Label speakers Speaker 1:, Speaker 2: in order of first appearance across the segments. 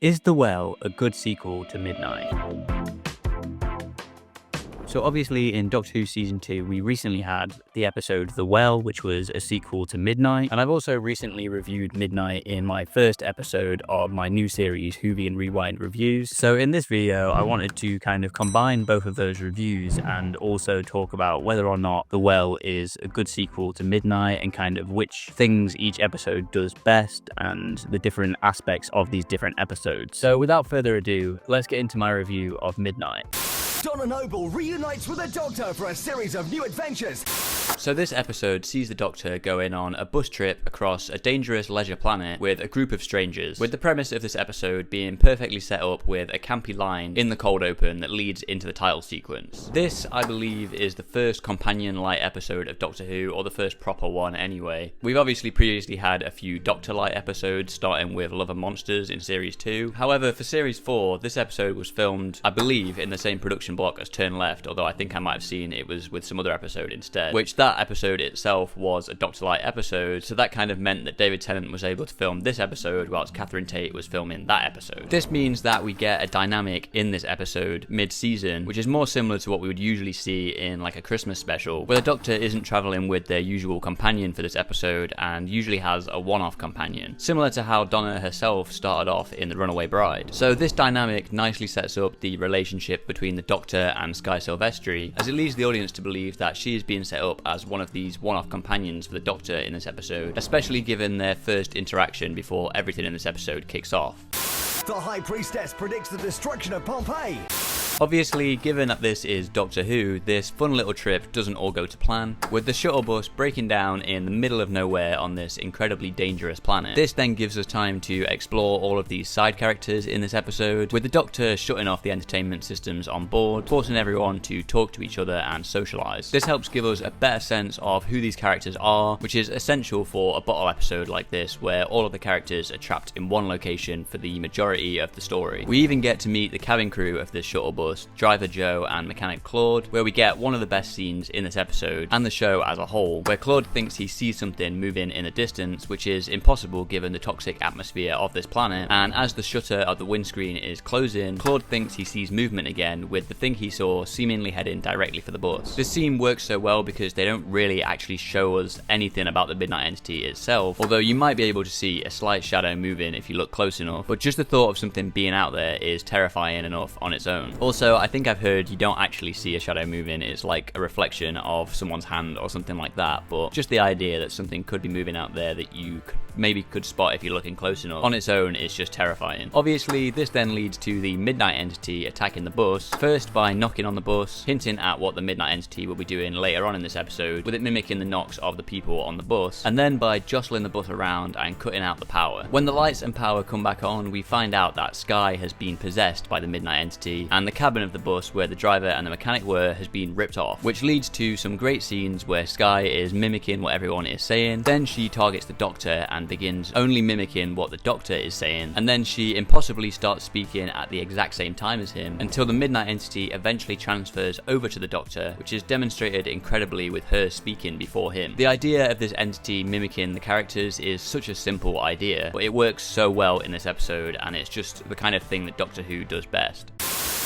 Speaker 1: Is The Well a good sequel to Midnight? So obviously in Doctor Who Season 2, we recently had the episode The Well, which was a sequel to Midnight. And I've also recently reviewed Midnight in my first episode of my new series, Whovian Rewind Reviews. So in this video, I wanted to kind of combine both of those reviews and also talk about whether or not The Well is a good sequel to Midnight and kind of which things each episode does best and the different aspects of these different episodes. So without further ado, let's get into my review of Midnight.
Speaker 2: Donna Noble reunites with the Doctor for a series of new adventures.
Speaker 3: So this episode sees the Doctor going on a bus trip across a dangerous leisure planet with a group of strangers, with the premise of this episode being perfectly set up with a campy line in the cold open that leads into the title sequence. This, I believe, is the first companion-light episode of Doctor Who, or the first proper one anyway. We've obviously previously had a few Doctor-light episodes, starting with Love and Monsters in Series 2. However, for Series 4, this episode was filmed, I believe, in the same production block as Turn Left, although I think I might have seen it was with some other episode instead, which that episode itself was a Doctor-light episode, so that kind of meant that David Tennant was able to film this episode whilst Catherine Tate was filming that episode. This means that we get a dynamic in this episode mid-season, which is more similar to what we would usually see in like a Christmas special, where the Doctor isn't travelling with their usual companion for this episode and usually has a one-off companion, similar to how Donna herself started off in The Runaway Bride. So this dynamic nicely sets up the relationship between the Doctor and Sky Silvestri, as it leads the audience to believe that she is being set up as one of these one-off companions for the Doctor in this episode, especially given their first interaction before everything in this episode kicks off.
Speaker 2: The High Priestess predicts the destruction of Pompeii.
Speaker 3: Obviously, given that this is Doctor Who, this fun little trip doesn't all go to plan, with the shuttle bus breaking down in the middle of nowhere on this incredibly dangerous planet. This then gives us time to explore all of these side characters in this episode, with the Doctor shutting off the entertainment systems on board, forcing everyone to talk to each other and socialise. This helps give us a better sense of who these characters are, which is essential for a bottle episode like this, where all of the characters are trapped in one location for the majority of the story. We even get to meet the cabin crew of this shuttle bus, driver Joe and mechanic Claude, where we get one of the best scenes in this episode and the show as a whole, where Claude thinks he sees something moving in the distance, which is impossible given the toxic atmosphere of this planet, and as the shutter of the windscreen is closing, Claude thinks he sees movement again, with the thing he saw seemingly heading directly for the bus. This scene works so well because they don't really actually show us anything about the Midnight Entity itself, although you might be able to see a slight shadow moving if you look close enough, but just the thought of something being out there is terrifying enough on its own. Also, I think I've heard you don't actually see a shadow moving, it's like a reflection of someone's hand or something like that, but just the idea that something could be moving out there that you could spot if you're looking close enough on its own is just terrifying. Obviously, this then leads to the Midnight Entity attacking the bus, first by knocking on the bus, hinting at what the Midnight Entity will be doing later on in this episode, with it mimicking the knocks of the people on the bus, and then by jostling the bus around and cutting out the power. When the lights and power come back on, we find out that Sky has been possessed by the Midnight Entity, and the cabin of the bus where the driver and the mechanic were has been ripped off, which leads to some great scenes where Sky is mimicking what everyone is saying, then she targets the Doctor and begins only mimicking what the Doctor is saying, and then she impossibly starts speaking at the exact same time as him, until the Midnight Entity eventually transfers over to the Doctor, which is demonstrated incredibly with her speaking before him. The idea of this entity mimicking the characters is such a simple idea, but it works so well in this episode, and it's just the kind of thing that Doctor Who does best.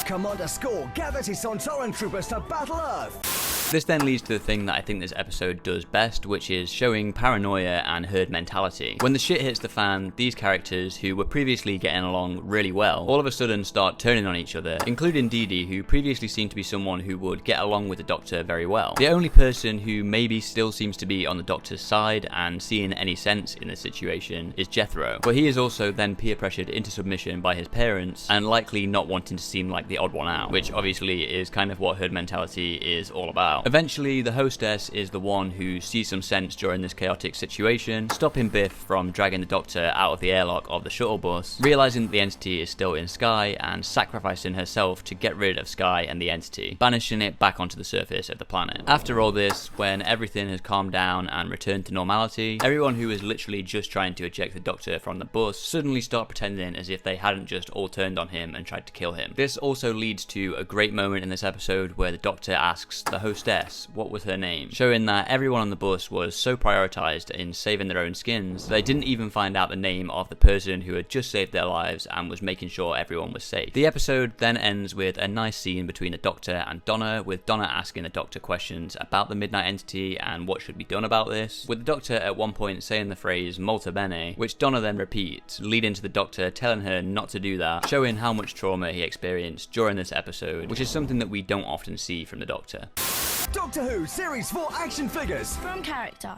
Speaker 2: Commander Score gathers his Sontaran troopers to battle Earth.
Speaker 3: This then leads to the thing that I think this episode does best, which is showing paranoia and herd mentality. When the shit hits the fan, these characters, who were previously getting along really well, all of a sudden start turning on each other, including Dee Dee, who previously seemed to be someone who would get along with the Doctor very well. The only person who maybe still seems to be on the Doctor's side and seeing any sense in this situation is Jethro, but he is also then peer pressured into submission by his parents and likely not wanting to seem like the odd one out, which obviously is kind of what herd mentality is all about. Eventually, the hostess is the one who sees some sense during this chaotic situation, stopping Biff from dragging the Doctor out of the airlock of the shuttle bus, realizing that the entity is still in Sky, and sacrificing herself to get rid of Sky and the entity, banishing it back onto the surface of the planet. After all this, when everything has calmed down and returned to normality, everyone who was literally just trying to eject the Doctor from the bus suddenly start pretending as if they hadn't just all turned on him and tried to kill him. This also leads to a great moment in this episode where the Doctor asks the hostess hostess, what was her name, showing that everyone on the bus was so prioritized in saving their own skins, they didn't even find out the name of the person who had just saved their lives and was making sure everyone was safe. The episode then ends with a nice scene between the Doctor and Donna, with Donna asking the Doctor questions about the Midnight Entity and what should be done about this, with the Doctor at one point saying the phrase molto bene, which Donna then repeats, leading to the Doctor telling her not to do that, showing how much trauma he experienced during this episode, which is something that we don't often see from the Doctor.
Speaker 2: Doctor Who Series 4 action figures
Speaker 4: From character.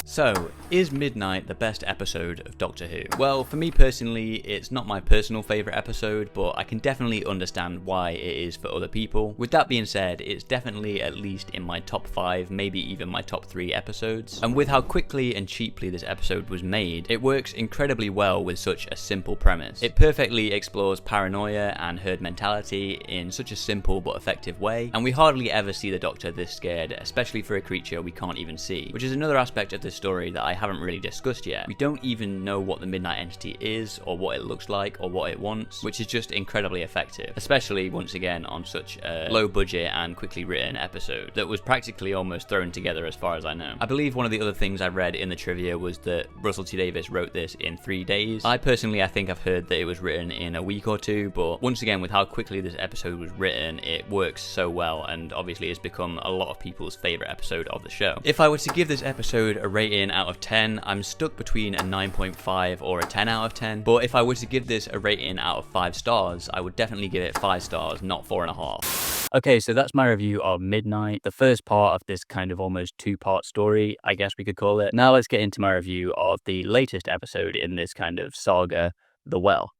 Speaker 3: So, is Midnight the best episode of Doctor Who? Well, for me personally, it's not my personal favourite episode, but I can definitely understand why it is for other people. With that being said, it's definitely at least in my top 5, maybe even my top 3 episodes. And with how quickly and cheaply this episode was made, it works incredibly well with such a simple premise. It perfectly explores paranoia and herd mentality in such a simple but effective way, and we hardly ever see the Doctor this scared, especially for a creature we can't even see, which is another aspect of this story that I haven't really discussed yet. We don't even know what the Midnight Entity is, or what it looks like, or what it wants, which is just incredibly effective, especially once again on such a low budget and quickly written episode that was practically almost thrown together as far as I know. I believe one of the other things I read in the trivia was that Russell T Davies wrote this in 3 days. I think I've heard that it was written in a week or 2, but once again, with how quickly this episode was written, it works so well, and obviously has become a lot of people's favourite episode of the show. If I were to give this episode a rating out of 10, I'm stuck between a 9.5 or a 10 out of 10, but if I were to give this a rating out of 5 stars, I would definitely give it 5 stars, not 4.5.
Speaker 1: Okay, so that's my review of Midnight, the first part of this kind of almost 2-part story, I guess we could call it. Now let's get into my review of the latest episode in this kind of saga, The Well.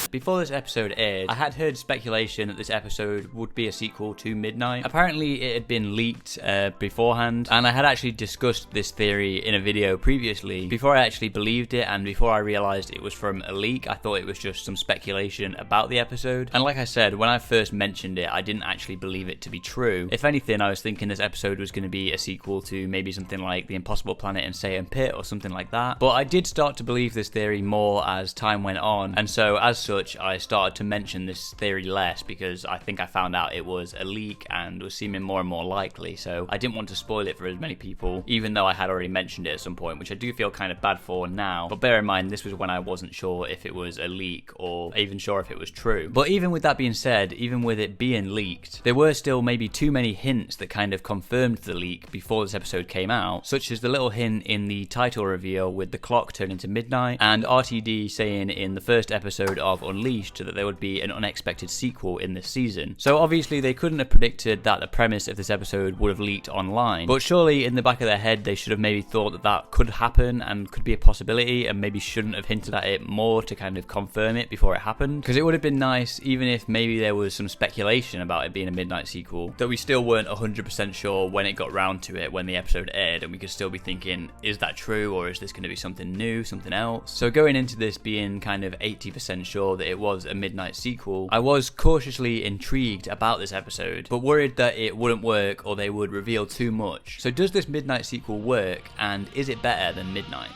Speaker 3: Before this episode aired, I had heard speculation that this episode would be a sequel to Midnight. Apparently it had been leaked beforehand, and I had actually discussed this theory in a video previously. Before I actually believed it, and before I realised it was from a leak, I thought it was just some speculation about the episode. And like I said, when I first mentioned it, I didn't actually believe it to be true. If anything, I was thinking this episode was going to be a sequel to maybe something like The Impossible Planet and Satan Pit or something like that. But I did start to believe this theory more as time went on, and so as such, I started to mention this theory less because I think I found out it was a leak and was seeming more and more likely, so I didn't want to spoil it for as many people, even though I had already mentioned it at some point, which I do feel kind of bad for now. But bear in mind, this was when I wasn't sure if it was a leak or even sure if it was true. But even with that being said, even with it being leaked, there were still maybe too many hints that kind of confirmed the leak before this episode came out, such as the little hint in the title reveal with the clock turning to midnight, and RTD saying in the first episode of Unleashed that there would be an unexpected sequel in this season. So obviously they couldn't have predicted that the premise of this episode would have leaked online, but surely in the back of their head they should have maybe thought that that could happen and could be a possibility, and maybe shouldn't have hinted at it more to kind of confirm it before it happened, because it would have been nice, even if maybe there was some speculation about it being a Midnight sequel, that we still weren't 100% sure when it got round to it, when the episode aired, and we could still be thinking, is that true, or is this going to be something new, something else? So going into this being kind of 80% sure that it was a Midnight sequel, I was cautiously intrigued about this episode, but worried that it wouldn't work or they would reveal too much. So does this Midnight sequel work, and is it better than Midnight?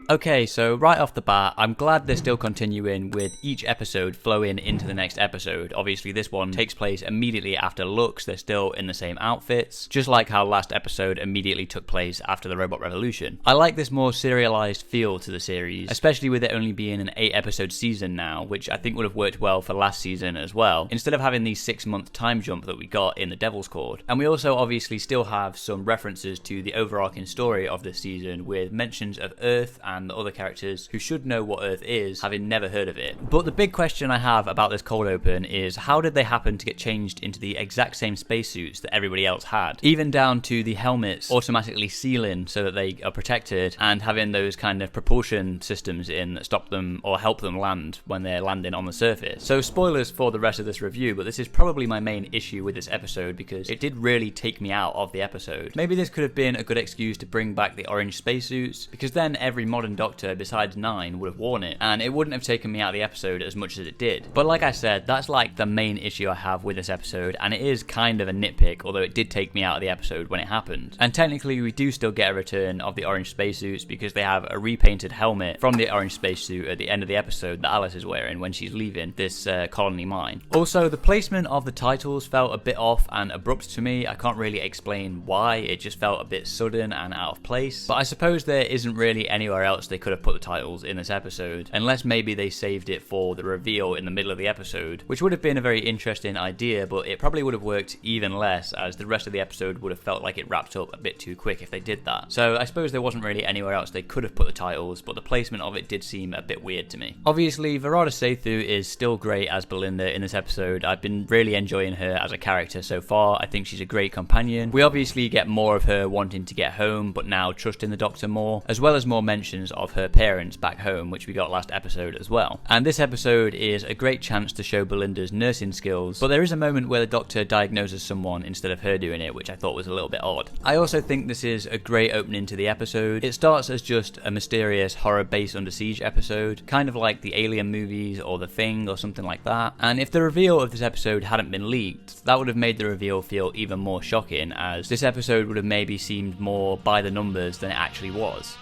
Speaker 3: Okay, so right off the bat, I'm glad they're still continuing with each episode flowing into the next episode. Obviously, this one takes place immediately after Lux. They're still in the same outfits, just like how last episode immediately took place after the Robot Revolution. I like this more serialized feel to the series, especially with it only being an 8-episode season now, which I think would have worked well for last season as well, instead of having the 6-month time jump that we got in the Devil's Cord. And we also obviously still have some references to the overarching story of this season, with mentions of Earth and the other characters who should know what Earth is, having never heard of it. But the big question I have about this cold open is, how did they happen to get changed into the exact same spacesuits that everybody else had? Even down to the helmets automatically sealing so that they are protected, and having those kind of propulsion systems in that stop them or help them land when they're landing on the surface. So spoilers for the rest of this review, but this is probably my main issue with this episode because it did really take me out of the episode. Maybe this could have been a good excuse to bring back the orange spacesuits, because then every model modern Doctor besides 9 would have worn it, and it wouldn't have taken me out of the episode as much as it did. But like I said, that's like the main issue I have with this episode, and it is kind of a nitpick, although it did take me out of the episode when it happened. And technically we do still get a return of the orange spacesuits because they have a repainted helmet from the orange spacesuit at the end of the episode that Alice is wearing when she's leaving this colony mine. Also, the placement of the titles felt a bit off and abrupt to me. I can't really explain why, it just felt a bit sudden and out of place. But I suppose there isn't really anywhere else they could have put the titles in this episode, unless maybe they saved it for the reveal in the middle of the episode, which would have been a very interesting idea, but it probably would have worked even less, as the rest of the episode would have felt like it wrapped up a bit too quick if they did that. So I suppose there wasn't really anywhere else they could have put the titles, but the placement of it did seem a bit weird to me. Obviously, Varada Sethu is still great as Belinda in this episode. I've been really enjoying her as a character so far. I think she's a great companion. We obviously get more of her wanting to get home, but now trusting the Doctor more, as well as more mentions of her parents back home, which we got last episode as well. And this episode is a great chance to show Belinda's nursing skills, but there is a moment where the Doctor diagnoses someone instead of her doing it, which I thought was a little bit odd. I also think this is a great opening to the episode. It starts as just a mysterious horror base under siege episode, kind of like the Alien movies or The Thing or something like that. And if the reveal of this episode hadn't been leaked, that would have made the reveal feel even more shocking, as this episode would have maybe seemed more by the numbers than it actually was.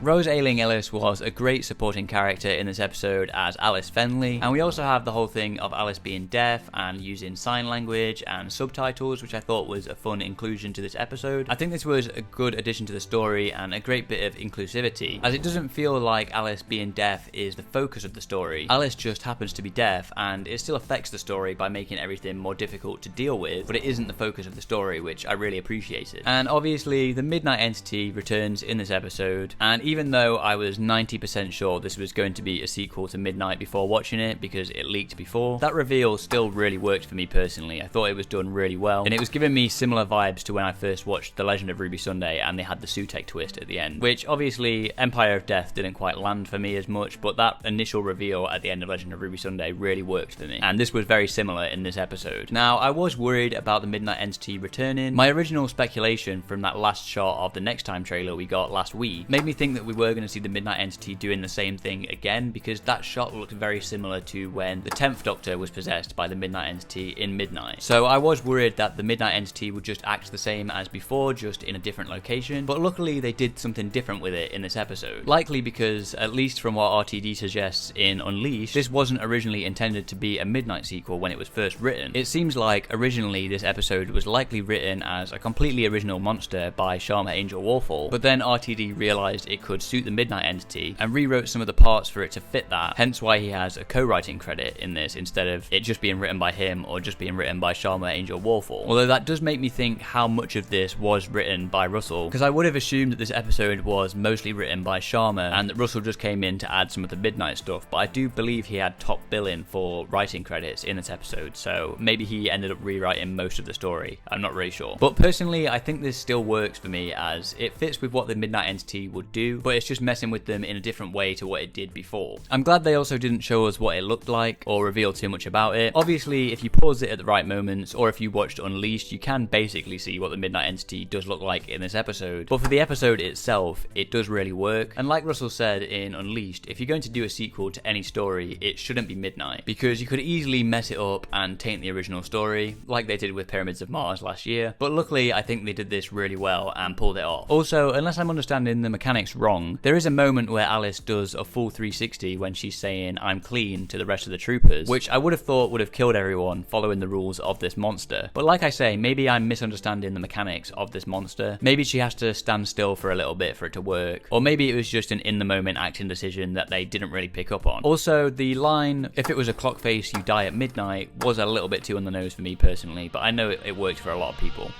Speaker 3: Rose Ayling-Ellis was a great supporting character in this episode as Alice Fenley, and we also have the whole thing of Alice being deaf and using sign language and subtitles, which I thought was a fun inclusion to this episode. I think this was a good addition to the story and a great bit of inclusivity, as it doesn't feel like Alice being deaf is the focus of the story. Alice just happens to be deaf, and it still affects the story by making everything more difficult to deal with, but it isn't the focus of the story, which I really appreciated. And obviously, the Midnight Entity returns in this episode, and even though I was 90% sure this was going to be a sequel to Midnight before watching it because it leaked before, that reveal still really worked for me personally. I thought it was done really well, and it was giving me similar vibes to when I first watched The Legend of Ruby Sunday and they had the Sutekh twist at the end, which obviously Empire of Death didn't quite land for me as much, but that initial reveal at the end of Legend of Ruby Sunday really worked for me, and this was very similar in this episode. Now, I was worried about the Midnight Entity returning. My original speculation from that last shot of the Next Time trailer we got last week made me think that we were going to see the Midnight Entity doing the same thing again, because that shot looked very similar to when the 10th Doctor was possessed by the Midnight Entity in Midnight. So I was worried that the Midnight Entity would just act the same as before, just in a different location, but luckily they did something different with it in this episode. Likely because, at least from what RTD suggests in Unleashed, this wasn't originally intended to be a Midnight sequel when it was first written. It seems like originally this episode was likely written as a completely original monster by Sharma Angel Warfall, but then RTD realised it could suit the Midnight Entity and rewrote some of the parts for it to fit that, hence why he has a co-writing credit in this instead of it just being written by him or just being written by Sharma Angel Warfall. Although that does make me think how much of this was written by Russell, because I would have assumed that this episode was mostly written by Sharma and that Russell just came in to add some of the Midnight stuff, but I do believe he had top billing for writing credits in this episode, so maybe he ended up rewriting most of the story. I'm not really sure. But personally, I think this still works for me as it fits with what the Midnight Entity would do, but it's just messing with them in a different way to what it did before. I'm glad they also didn't show us what it looked like or reveal too much about it. Obviously, if you pause it at the right moments, or if you watched Unleashed, you can basically see what the Midnight Entity does look like in this episode. But for the episode itself, it does really work. And like Russell said in Unleashed, if you're going to do a sequel to any story, it shouldn't be Midnight, because you could easily mess it up and taint the original story, like they did with Pyramids of Mars last year. But luckily, I think they did this really well and pulled it off. Also, unless I'm understanding the mechanics wrong, there is a moment where Alice does a full 360 when she's saying "I'm clean" to the rest of the troopers, which I would have thought would have killed everyone following the rules of this monster. But like I say, maybe I'm misunderstanding the mechanics of this monster. Maybe she has to stand still for a little bit for it to work, or maybe it was just an in-the-moment acting decision that they didn't really pick up on. Also, the line "if it was a clock face, you die at midnight" was a little bit too on the nose for me personally, but I know it worked for a lot of people.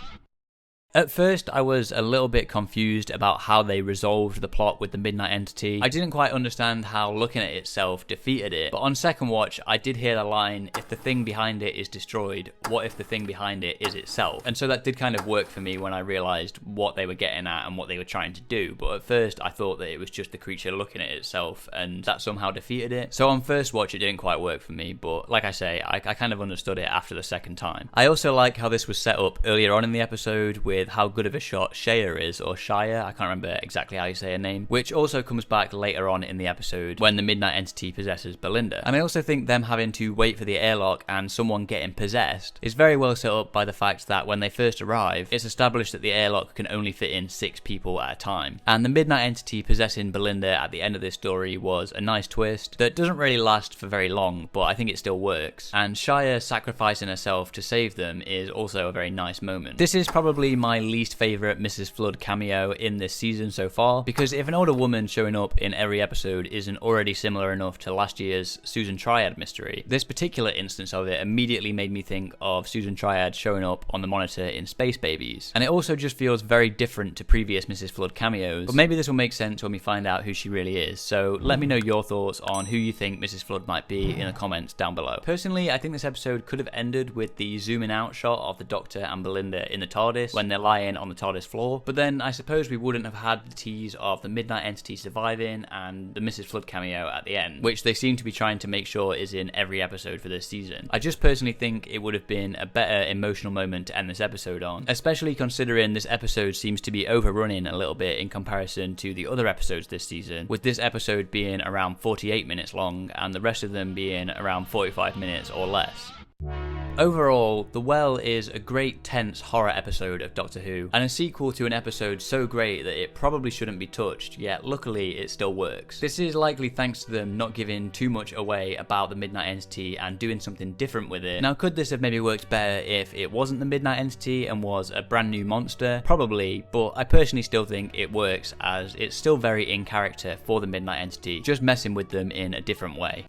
Speaker 3: At first, I was a little bit confused about how they resolved the plot with the Midnight Entity. I didn't quite understand how looking at itself defeated it, but on second watch, I did hear the line, "if the thing behind it is destroyed, what if the thing behind it is itself?" And so that did kind of work for me when I realised what they were getting at and what they were trying to do, but at first I thought that it was just the creature looking at itself, and that somehow defeated it. So on first watch, it didn't quite work for me, but like I say, I kind of understood it after the second time. I also like how this was set up earlier on in the episode with with how good of a shot Shaya is, or Shia, I can't remember exactly how you say her name, which also comes back later on in the episode when the Midnight Entity possesses Belinda. And I also think them having to wait for the airlock and someone getting possessed is very well set up by the fact that when they first arrive, it's established that the airlock can only fit in 6 people at a time. And the Midnight Entity possessing Belinda at the end of this story was a nice twist that doesn't really last for very long, but I think it still works. And Shia sacrificing herself to save them is also a very nice moment. This is probably my least favourite Mrs. Flood cameo in this season so far, because if an older woman showing up in every episode isn't already similar enough to last year's Susan Triad mystery, this particular instance of it immediately made me think of Susan Triad showing up on the monitor in Space Babies. And it also just feels very different to previous Mrs. Flood cameos, but maybe this will make sense when we find out who she really is. So let me know your thoughts on who you think Mrs. Flood might be in the comments down below. Personally, I think this episode could have ended with the zooming out shot of the Doctor and Belinda in the TARDIS when they're lying on the TARDIS floor, but then I suppose we wouldn't have had the tease of the Midnight Entity surviving and the Mrs. Flood cameo at the end, which they seem to be trying to make sure is in every episode for this season. I just personally think it would have been a better emotional moment to end this episode on, especially considering this episode seems to be overrunning a little bit in comparison to the other episodes this season, with this episode being around 48 minutes long and the rest of them being around 45 minutes or less. Overall, The Well is a great tense horror episode of Doctor Who, and a sequel to an episode so great that it probably shouldn't be touched, yet luckily it still works. This is likely thanks to them not giving too much away about the Midnight Entity and doing something different with it. Now, could this have maybe worked better if it wasn't the Midnight Entity and was a brand new monster? Probably, but I personally still think it works as it's still very in character for the Midnight Entity, just messing with them in a different way.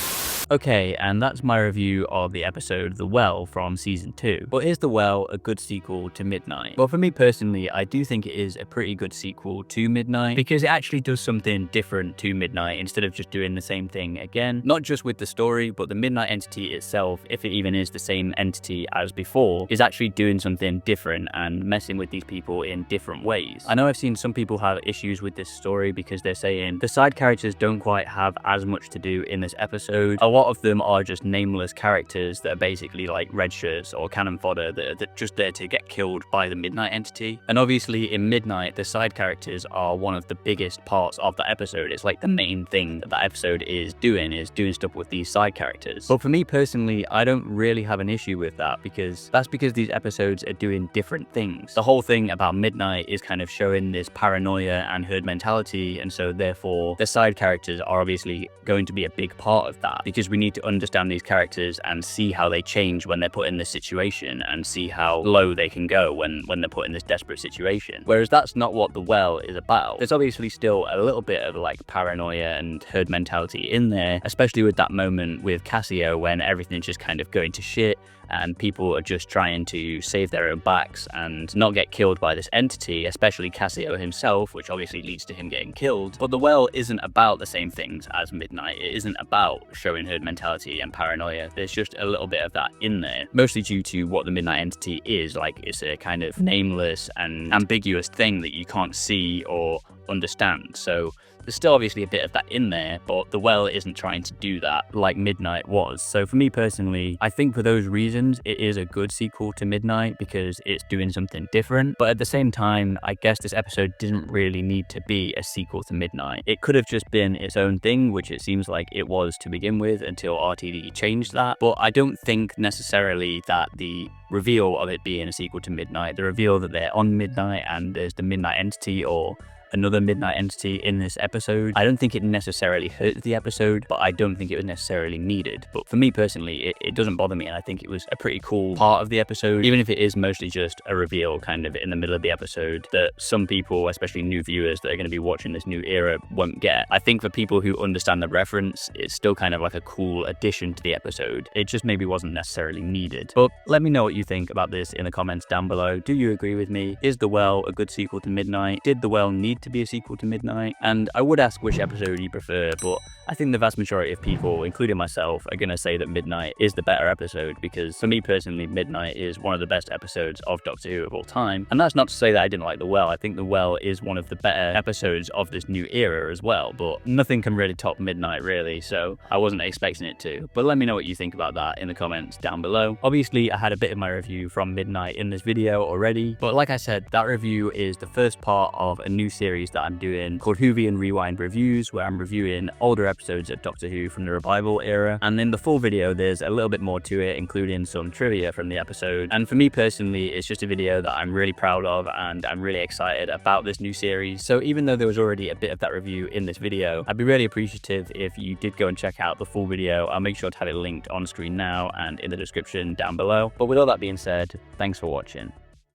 Speaker 1: Okay, and that's my review of the episode The Well from season 2. But is The Well a good sequel to Midnight? Well, for me personally, I do think it is a pretty good sequel to Midnight because it actually does something different to Midnight instead of just doing the same thing again. Not just with the story, but the Midnight Entity itself, if it even is the same entity as before, is actually doing something different and messing with these people in different ways. I know I've seen some people have issues with this story because they're saying the side characters don't quite have as much to do in this episode. A lot of them are just nameless characters that are basically like red shirts or cannon fodder that are just there to get killed by the Midnight Entity. And obviously in Midnight, the side characters are one of the biggest parts of that episode. It's like the main thing that episode is doing stuff with these side characters. But for me personally, I don't really have an issue with that because these episodes are doing different things. The whole thing about Midnight is kind of showing this paranoia and herd mentality, and so therefore the side characters are obviously going to be a big part of that because we need to understand these characters and see how they change when they're put in this situation and see how low they can go when they're put in this desperate situation. Whereas that's not what The Well is about. There's obviously still a little bit of like paranoia and herd mentality in there, especially with that moment with Cassio when everything's just kind of going to shit and people are just trying to save their own backs and not get killed by this entity, especially Cassio himself, which obviously leads to him getting killed. But The Well isn't about the same things as Midnight. It isn't about showing herd mentality and paranoia. There's just a little bit of that in there, mostly due to what the Midnight Entity is. Like, it's a kind of nameless and ambiguous thing that you can't see or understand. So there's still obviously a bit of that in there, but The Well isn't trying to do that like Midnight was. So for me personally, I think for those reasons, it is a good sequel to Midnight because it's doing something different. But at the same time, I guess this episode didn't really need to be a sequel to Midnight. It could have just been its own thing, which it seems like it was to begin with until RTD changed that. But I don't think necessarily that the reveal of it being a sequel to Midnight, the reveal that they're on Midnight and there's the Midnight Entity or another Midnight Entity in this episode, I don't think it necessarily hurt the episode, but I don't think it was necessarily needed. But for me personally, it doesn't bother me, and I think it was a pretty cool part of the episode, even if it is mostly just a reveal kind of in the middle of the episode that some people, especially new viewers that are going to be watching this new era, won't get. I think for people who understand the reference, it's still kind of like a cool addition to the episode. It just maybe wasn't necessarily needed. But let me know what you think about this in the comments down below. Do you agree with me? Is The Well a good sequel to Midnight? Did The Well need to be a sequel to Midnight. And I would ask which episode you prefer, but I think the vast majority of people, including myself, are going to say that Midnight is the better episode, because for me personally, Midnight is one of the best episodes of Doctor Who of all time. And that's not to say that I didn't like The Well. I think The Well is one of the better episodes of this new era as well, but nothing can really top Midnight really, so I wasn't expecting it to. But let me know what you think about that in the comments down below. Obviously, I had a bit of my review from Midnight in this video already, but like I said, that review is the first part of a new series that I'm doing called Whovian Rewind Reviews, where I'm reviewing older episodes of Doctor Who from the revival era. And in the full video, there's a little bit more to it, including some trivia from the episode. And for me personally, it's just a video that I'm really proud of, and I'm really excited about this new series. So even though there was already a bit of that review in this video, I'd be really appreciative if you did go and check out the full video. I'll make sure to have it linked on screen now and in the description down below. But with all that being said, thanks for watching.